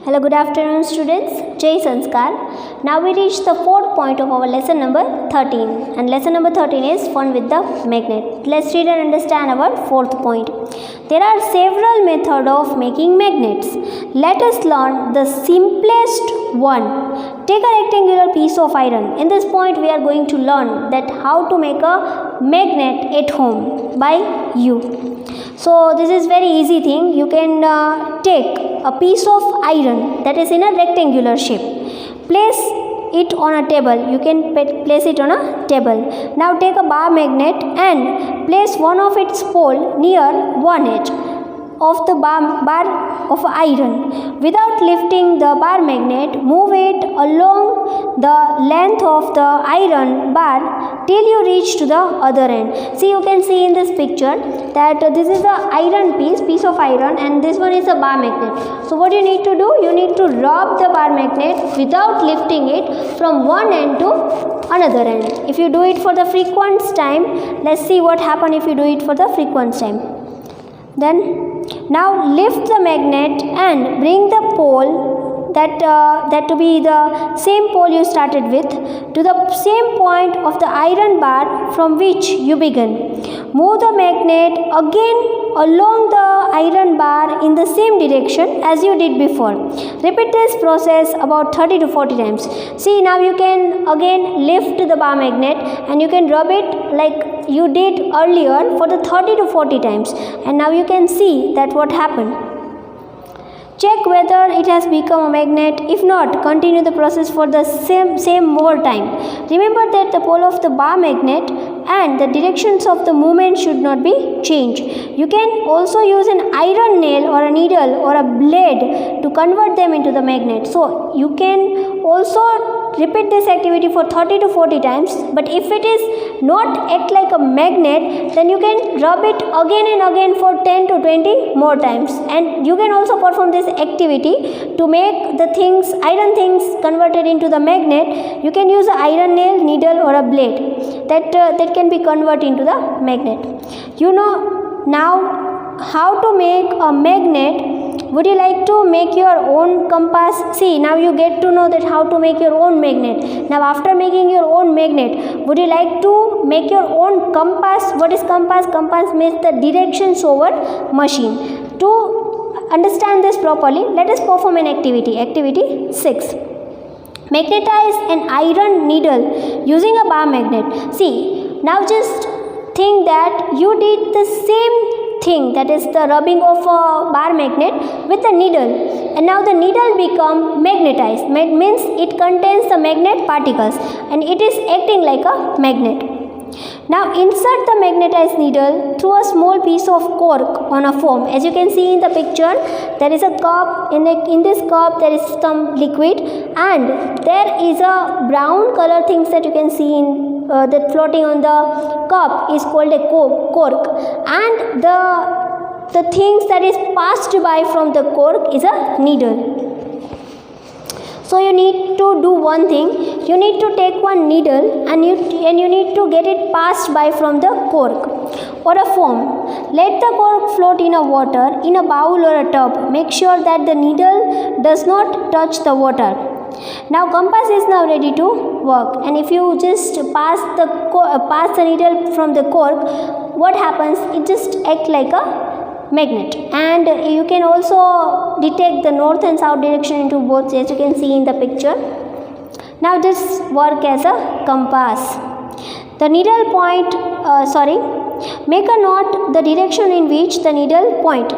Hello, good afternoon students. Jai Sanskar. Now we reach the fourth point of our lesson number 13, and lesson number 13 is fun with the magnet. Let's read and understand our fourth point. There are several methods of making magnets. Let us learn the simplest one. Take a rectangular piece of iron. In this point we are going to learn that how to make a magnet at home by you. So this is very easy thing. You can take a piece of iron that is in a rectangular shape. Place it on a table. You can place it on a table. Now take a bar magnet and place one of its pole near one edge of the bar of iron. Without lifting the bar magnet, move it along the length of the iron bar till you reach to the other end. See, you can see in this picture that this is the iron piece of iron, and this one is a bar magnet. So what you need to do, you need to rub the bar magnet without lifting it from one end to another end. If you do it for the frequent time, let's see what happens if you do it for the frequent time. Then now lift the magnet and bring the pole that to be the same pole you started with to the same point of the iron bar from which you began. Move the magnet again along the iron bar in the same direction as you did before. Repeat this process about 30 to 40 times. See, now you can again lift the bar magnet and you can rub it like you did earlier for the 30 to 40 times, and now you can see that what happened. Check whether it has become a magnet. If not, continue the process for the same more time. Remember that the pole of the bar magnet and the directions of the movement should not be changed. You can also use an iron nail or a needle or a blade to convert them into the magnet. So you can also repeat this activity for 30 to 40 times, but if it is not act like a magnet, then you can rub it again and again for 10 to 20 more times. And you can also perform this activity to make the iron things converted into the magnet. You can use an iron nail, needle or a blade that can be converted into the magnet. You know now how to make a magnet. Would you like to make your own compass? See, now you get to know that how to make your own magnet. Now after making your own magnet, would you like to make your own compass? What is compass? Compass means the directions over machine. To understand this properly, let us perform an activity. Activity 6. Magnetize an iron needle using a bar magnet. See, now just think that you did the same thing, that is the rubbing of a bar magnet with the needle, and now the needle become magnetized. Means it contains the magnet particles and it is acting like a magnet. Now insert the magnetized needle through a small piece of cork on a foam. As you can see in the picture, there is a cup. In this cup there is some liquid, and there is a brown color things that you can see in that floating on the cup is called a cork, and the things that is passed by from the cork is a needle. So you need to do one thing. You need to take one needle and you need to get it passed by from the cork or a foam. Let the cork float in a water in a bowl or a tub. Make sure that the needle does not touch the water. Now compass is now ready to work, and if you just pass the needle from the cork, what happens? It just acts like a magnet, and you can also detect the north and south direction into both, as you can see in the picture. Now this work as a compass. The needle make a note the direction in which the needle point.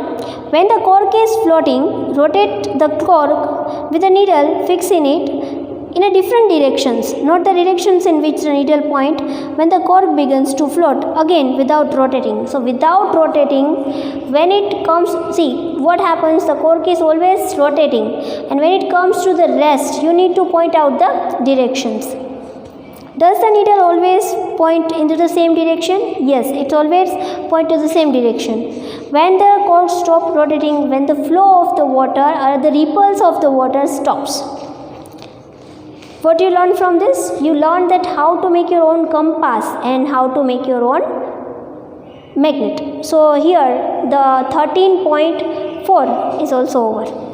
When the cork is floating, rotate the cork with the needle fixed in it in a different directions. Note the directions in which the needle point when the cork begins to float, again without rotating. So without rotating, when it comes, see what happens, the cork is always rotating, and when it comes to the rest, you need to point out the directions. Does the needle always point into the same direction? Yes, it always point to the same direction. When the cork stops rotating, when the flow of the water or the ripples of the water stops. What you learn from this? You learn that how to make your own compass and how to make your own magnet. So here the 13.4 is also over.